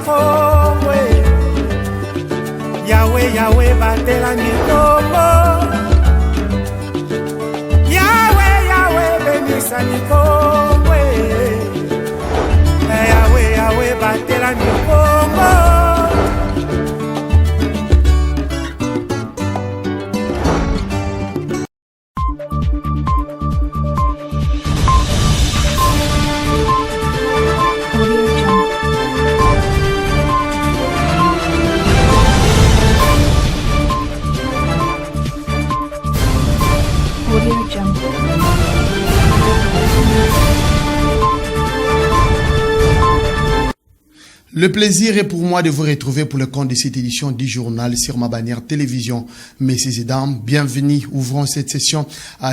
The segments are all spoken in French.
mikongwe Yahweh Yahweh batela mikombo Yahweh Yahweh benisa mikongwe Yahweh Yahweh batela mikombo Le plaisir est pour moi de vous retrouver pour le compte de cette édition du journal sur ma bannière télévision. Messieurs et dames, bienvenue. Ouvrons cette session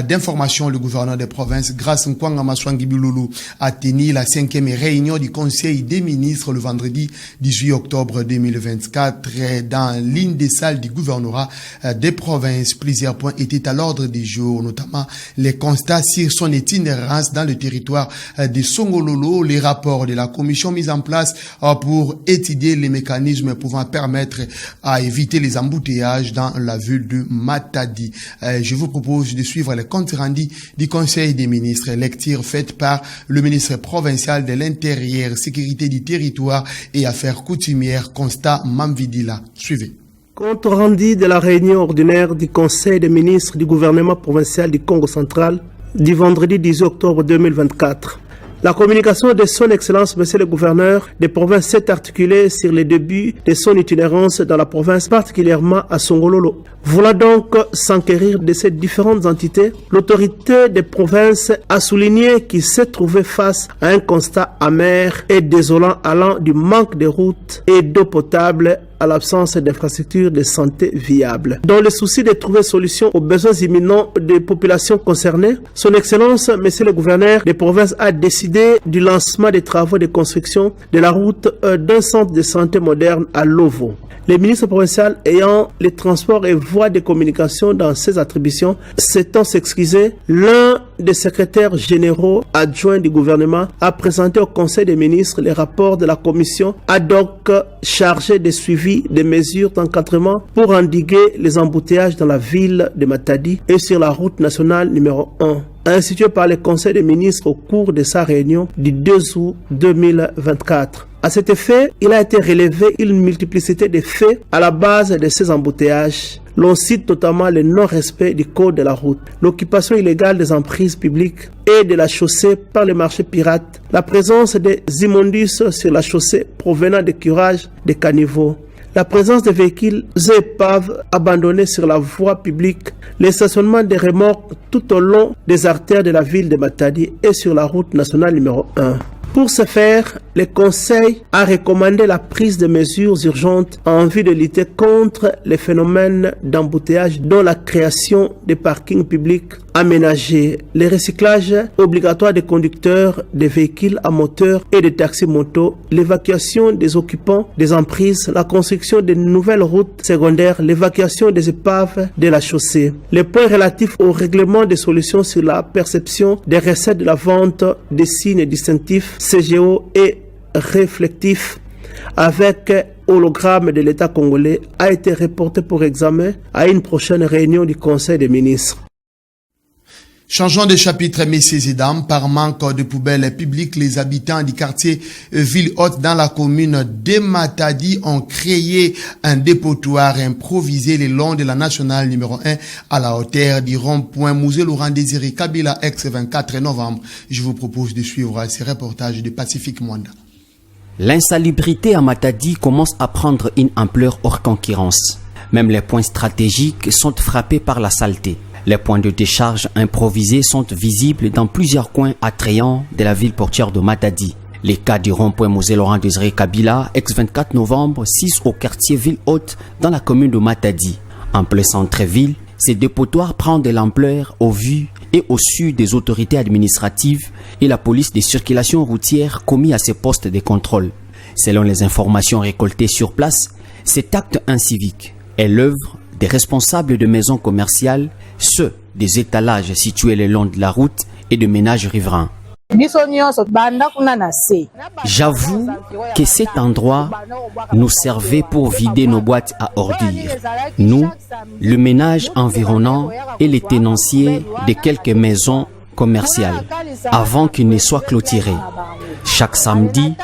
d'information. Le gouverneur des provinces, Grace Nkwanga Maswangi Bilulu, a tenu la 5e réunion du Conseil des ministres le vendredi 18 octobre 2024 dans l'une des salles du gouvernorat des provinces. Plusieurs points étaient à l'ordre du jour, notamment les constats sur son itinérance dans le territoire de Songololo, les rapports de la commission mise en place pour étudier les mécanismes pouvant permettre à éviter les embouteillages dans la ville de Matadi. Je vous propose de suivre le compte rendu du Conseil des ministres, lecture faite par le ministre provincial de l'Intérieur, Sécurité du territoire et Affaires coutumières, Constat Mamvidila. Suivez. Compte rendu de la réunion ordinaire du Conseil des ministres du gouvernement provincial du Congo central du vendredi 10 octobre 2024. La communication de son Excellence, Monsieur le Gouverneur des provinces s'est articulée sur les débuts de son itinérance dans la province, particulièrement à Songololo. Voulant donc s'enquérir de ces différentes entités, l'autorité des provinces a souligné qu'il s'est trouvé face à un constat amer et désolant allant du manque de routes et d'eau potable à l'absence d'infrastructures de santé viables. Dans le souci de trouver solution aux besoins imminents des populations concernées, son Excellence, Monsieur le Gouverneur des provinces, a décidé du lancement des travaux de construction de la route d'un centre de santé moderne à Lovo. Les ministres provinciaux ayant les transports et voies de communication dans ses attributions s'étant s'excuser, l'un des secrétaires généraux adjoints du gouvernement a présenté au Conseil des ministres les rapports de la commission ad hoc chargée de suivi des mesures d'encadrement pour endiguer les embouteillages dans la ville de Matadi et sur la route nationale numéro 1. Institué par le Conseil des ministres au cours de sa réunion du 2 août 2024. À cet effet, il a été relevé une multiplicité de faits à la base de ces embouteillages. L'on cite notamment le non-respect du code de la route, l'occupation illégale des emprises publiques et de la chaussée par les marchés pirates, la présence des immondices sur la chaussée provenant des curages des caniveaux, la présence de véhicules et épaves abandonnés sur la voie publique, le stationnement des remorques tout au long des artères de la ville de Matadi et sur la route nationale numéro 1. Pour ce faire, le Conseil a recommandé la prise de mesures urgentes en vue de lutter contre les phénomènes d'embouteillage, dont la création des parkings publics aménagés, le recyclage obligatoire des conducteurs des véhicules à moteur et des taxis-motos, l'évacuation des occupants des emprises, la construction de nouvelles routes secondaires, l'évacuation des épaves de la chaussée. Les points relatifs au règlement des solutions sur la perception des recettes de la vente des signes distinctifs CGO et réflectifs avec hologramme de l'État congolais a été reporté pour examen à une prochaine réunion du Conseil des ministres. Changeons de chapitre, messieurs et dames. Par manque de poubelles publiques, les habitants du quartier Ville-Haute dans la commune de Matadi ont créé un dépotoir improvisé le long de la nationale numéro 1 à la hauteur du rond-point Musée Laurent Désiré Kabila, ex-24 novembre. Je vous propose de suivre ce reportage de Pacifique Mwanda. L'insalubrité à Matadi commence à prendre une ampleur hors concurrence. Même les points stratégiques sont frappés par la saleté. Les points de décharge improvisés sont visibles dans plusieurs coins attrayants de la ville portière de Matadi. Les cas du rond-point Musée Laurent Désiré Kabila, ex-24 novembre, 6 au quartier Ville-Haute dans la commune de Matadi. En plein centre-ville, ces dépotoirs prennent de l'ampleur au vu et au su des autorités administratives et la police des circulations routières commis à ces postes de contrôle. Selon les informations récoltées sur place, cet acte incivique est l'œuvre des responsables de maisons commerciales, ceux des étalages situés le long de la route et de ménages riverains. J'avoue que cet endroit nous servait pour vider nos boîtes à ordures. Nous, le ménage environnant et les tenanciers de quelques maisons commerciales, avant qu'ils ne soient clôturés. Chaque samedi,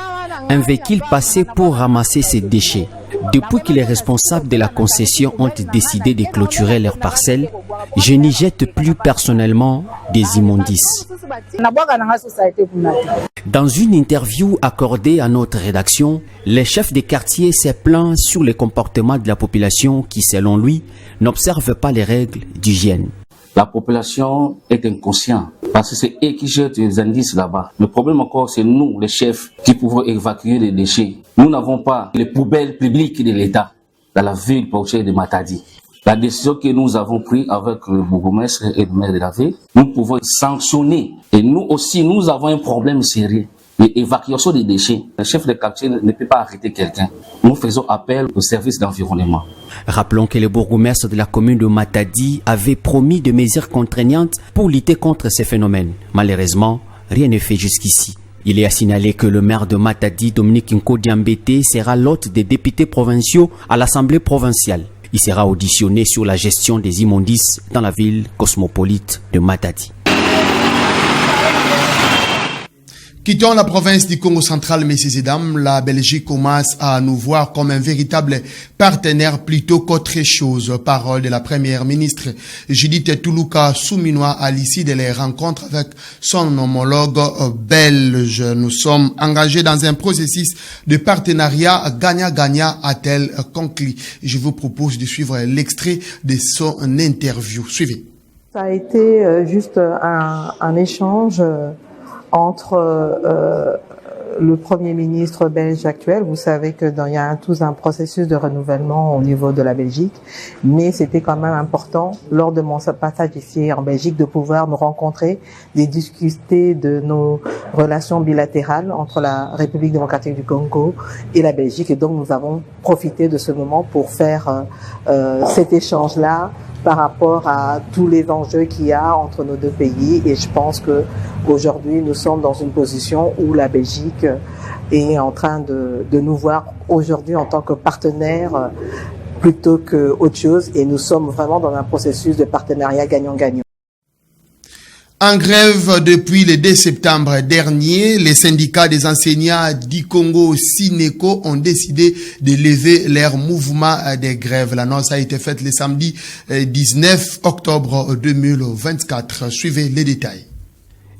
un véhicule passait pour ramasser ces déchets. Depuis que les responsables de la concession ont décidé de clôturer leurs parcelles, je n'y jette plus personnellement des immondices. Dans une interview accordée à notre rédaction, le chef de quartier s'est plaint sur le comportement de la population qui, selon lui, n'observe pas les règles d'hygiène. La population est inconsciente parce que c'est eux qui jettent les indices là-bas. Le problème encore, c'est nous, les chefs, qui pouvons évacuer les déchets. Nous n'avons pas les poubelles publiques de l'État dans la ville portuaire de Matadi. La décision que nous avons prise avec le bourgmestre et le maire de la ville, nous pouvons sanctionner. Et nous aussi, nous avons un problème sérieux. L'évacuation des déchets. Le chef de quartier ne peut pas arrêter quelqu'un. Nous faisons appel au service d'environnement. Rappelons que le bourgmestre de la commune de Matadi avait promis des mesures contraignantes pour lutter contre ces phénomènes. Malheureusement, rien n'est fait jusqu'ici. Il est à signaler que le maire de Matadi, Dominique Nkodiambete, sera l'hôte des députés provinciaux à l'Assemblée provinciale. Il sera auditionné sur la gestion des immondices dans la ville cosmopolite de Matadi. Quittons la province du Congo central, messieurs et dames, la Belgique commence à nous voir comme un véritable partenaire plutôt qu'autre chose. Parole de la première ministre Judith Toulouka Souminois à l'issue de les rencontres avec son homologue belge. Nous sommes engagés dans un processus de partenariat gagnant-gagnant, a-t-elle conclu. Je vous propose de suivre l'extrait de son interview. Suivez. Ça a été juste un échange entre le Premier ministre belge actuel. Vous savez que il y a tout un processus de renouvellement au niveau de la Belgique, mais c'était quand même important lors de mon passage ici en Belgique de pouvoir nous rencontrer, de discuter de nos relations bilatérales entre la République démocratique du Congo et la Belgique, et donc nous avons profité de ce moment pour faire cet échange-là par rapport à tous les enjeux qu'il y a entre nos deux pays. Et je pense que aujourd'hui nous sommes dans une position où la Belgique est en train de nous voir aujourd'hui en tant que partenaire plutôt que autre chose, et nous sommes vraiment dans un processus de partenariat gagnant-gagnant. En grève depuis le 2 septembre dernier, les syndicats des enseignants du Congo Sineco ont décidé de lever leur mouvement de grève. L'annonce a été faite le samedi 19 octobre 2024. Suivez les détails.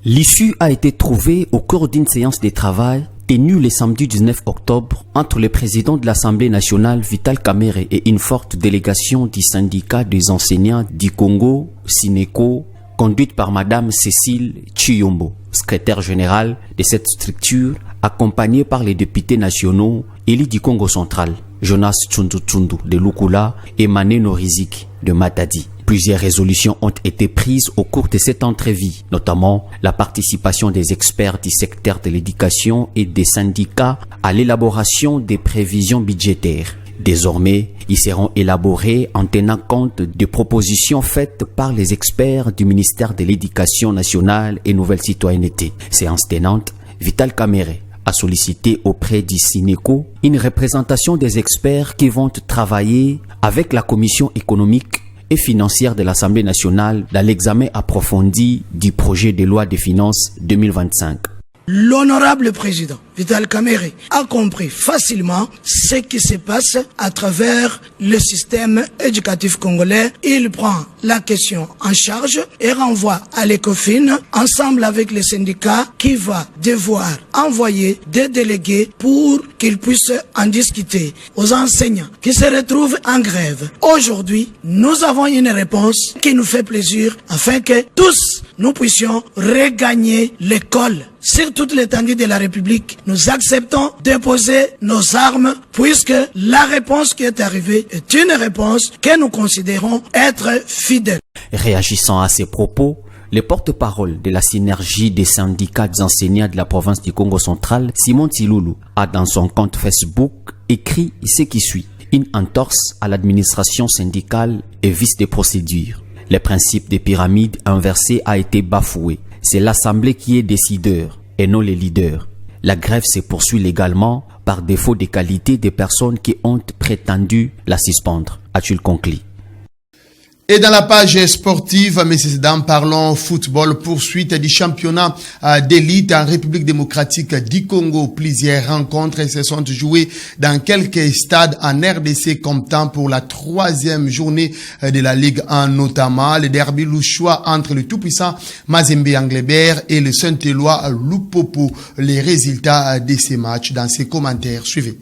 L'issue a été trouvée au cours d'une séance de travail tenue le samedi 19 octobre entre le président de l'Assemblée nationale Vital Kamerhe et une forte délégation du syndicat des enseignants du Congo Sineco, conduite par Madame Cécile Chiyombo, secrétaire générale de cette structure, accompagnée par les députés nationaux élus du Congo central, Jonas Tsundu de Lukula et Mané Norizik de Matadi. Plusieurs résolutions ont été prises au cours de cette entrevue, notamment la participation des experts du secteur de l'éducation et des syndicats à l'élaboration des prévisions budgétaires. Désormais, ils seront élaborés en tenant compte des propositions faites par les experts du ministère de l'Éducation nationale et Nouvelle Citoyenneté. Séance tenante, Vital Kamerhe a sollicité auprès du Sineco une représentation des experts qui vont travailler avec la commission économique et financière de l'Assemblée nationale dans l'examen approfondi du projet de loi de finances 2025. L'honorable président Vital Kamerhe a compris facilement ce qui se passe à travers le système éducatif congolais. Il prend la question en charge et renvoie à l'ECOFIN ensemble avec les syndicats qui va devoir envoyer des délégués pour qu'ils puissent en discuter aux enseignants qui se retrouvent en grève. Aujourd'hui, nous avons une réponse qui nous fait plaisir afin que tous nous puissions regagner l'école. Sur toute l'étendue de la République, nous acceptons de poser nos armes puisque la réponse qui est arrivée est une réponse que nous considérons être fidèle. Réagissant à ces propos, le porte-parole de la synergie des syndicats des enseignants de la province du Congo central, Simon Tiloulou, a dans son compte Facebook écrit ce qui suit. Une entorse à l'administration syndicale et vice des procédures. Le principe des pyramides inversées a été bafoué. C'est l'Assemblée qui est décideur et non les leaders. La grève se poursuit légalement par défaut des qualités des personnes qui ont prétendu la suspendre, a-t-il conclu. Et dans la page sportive, messieurs et dames, parlons football, poursuite du championnat d'élite en République démocratique du Congo. Plusieurs rencontres se sont jouées dans quelques stades en RDC comptant pour la 3e journée de la Ligue 1, notamment le derby louchois entre le tout-puissant Mazembe Anglebert et le Saint-Éloi Lupopo. Les résultats de ces matchs dans ces commentaires. Suivez.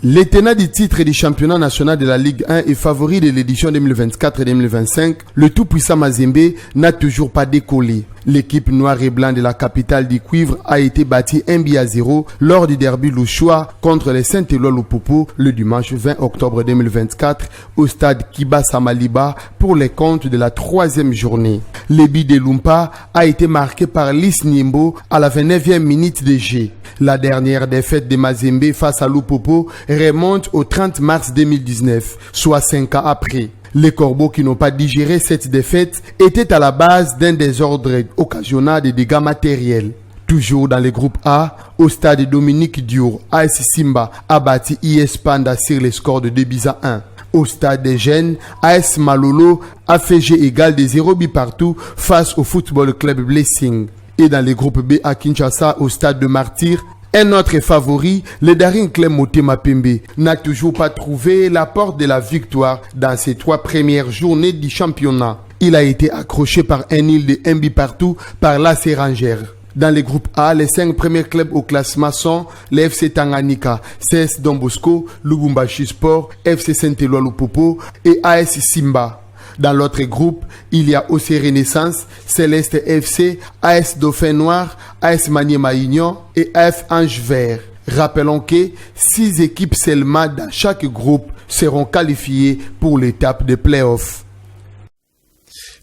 Le tenant du titre du championnat national de la Ligue 1 et favori de l'édition 2024-2025, le tout-puissant Mazembe n'a toujours pas décollé. L'équipe noire et blanc de la capitale du cuivre a été battue 1-0 lors du derby louchois contre les Saint-Éloi Lupopo le dimanche 20 octobre 2024 au stade Kibasa Maliba pour les comptes de la 3e journée. Le but de Lumpa a été marqué par Lys Niembo à la 29e minute de jeu. La dernière défaite de Mazembe face à Lupopo remonte au 30 mars 2019, soit 5 ans après. Les Corbeaux qui n'ont pas digéré cette défaite étaient à la base d'un désordre occasionnant des dégâts matériels. Toujours dans le groupe A, au stade Dominique Diour, AS Simba a battu IS Panda sur le score de 2-1. Au stade des Jeunes, AS Malolo a fait jeu égal de 0 but partout face au Football Club Blessing. Et dans le groupe B à Kinshasa, au stade de Martyr, un autre favori, le Daring Club Motema Pembe, n'a toujours pas trouvé la porte de la victoire dans ses 3 premières journées du championnat. Il a été accroché par un nul de 1 but partout par la Rangers. Dans le groupe A, les 5 premiers clubs au classement sont le FC Tanganyika, CS Don Bosco, Lubumbashi Sport, FC Saint-Éloi Lupopo et AS Simba. Dans l'autre groupe, il y a aussi Renaissance, Céleste FC, AS Dauphin Noir, AS Maniema Union et AF Ange Vert. Rappelons que 6 équipes seulement dans chaque groupe seront qualifiées pour l'étape de play-off.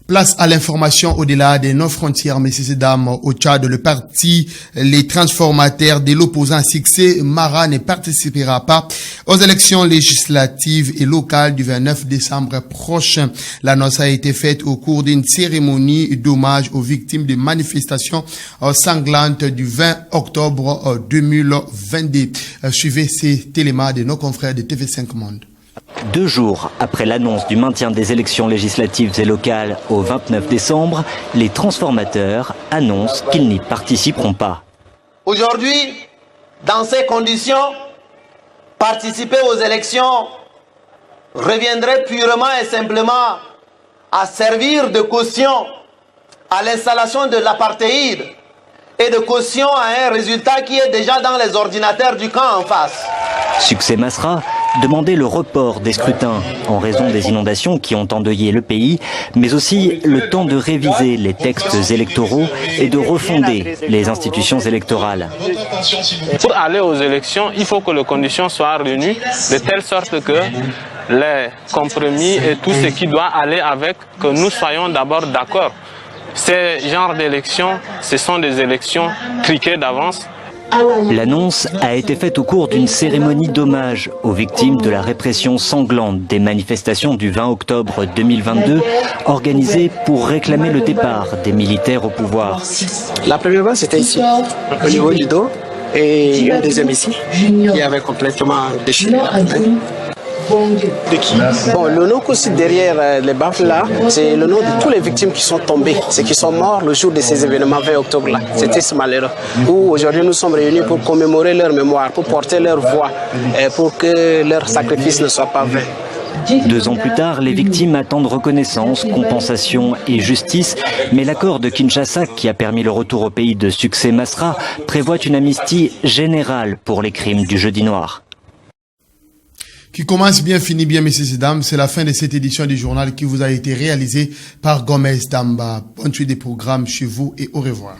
Place à l'information au-delà de nos frontières, messieurs et dames. Au Tchad, le parti Les Transformateurs de l'opposant Succès Mara ne participera pas aux élections législatives et locales du 29 décembre prochain. L'annonce a été faite au cours d'une cérémonie d'hommage aux victimes des manifestations sanglantes du 20 octobre 2022. Suivez ces éléments de nos confrères de TV5 Monde. 2 jours après l'annonce du maintien des élections législatives et locales au 29 décembre, les transformateurs annoncent qu'ils n'y participeront pas. Aujourd'hui, dans ces conditions, participer aux élections reviendrait purement et simplement à servir de caution à l'installation de l'apartheid et de caution à un résultat qui est déjà dans les ordinateurs du camp en face. Succès Masra demandait le report des scrutins en raison des inondations qui ont endeuillé le pays, mais aussi le temps de réviser les textes électoraux et de refonder les institutions électorales. Pour aller aux élections, il faut que les conditions soient réunies de telle sorte que les compromis et tout ce qui doit aller avec, que nous soyons d'abord d'accord. Ces genres d'élections, ce sont des élections truquées d'avance. L'annonce a été faite au cours d'une cérémonie d'hommage aux victimes de la répression sanglante des manifestations du 20 octobre 2022, organisée pour réclamer le départ des militaires au pouvoir. La première fois, c'était ici, au niveau du dos, et une deuxième ici, qui avait complètement déchiré. De qui? Bon, le nom qu'on cite derrière les baffes là, c'est le nom de toutes les victimes qui sont tombées, ceux qui sont morts le jour de ces événements 20 octobre là. C'était ce malheureux. Où aujourd'hui nous sommes réunis pour commémorer leur mémoire, pour porter leur voix, pour que leur sacrifice ne soit pas vain. 2 ans plus tard, les victimes attendent reconnaissance, compensation et justice, mais l'accord de Kinshasa, qui a permis le retour au pays de Succès Masra, prévoit une amnistie générale pour les crimes du jeudi noir. Qui commence bien, finit bien, messieurs et dames. C'est la fin de cette édition du journal qui vous a été réalisée par Gomez Damba. Bonne suite des programmes chez vous et au revoir.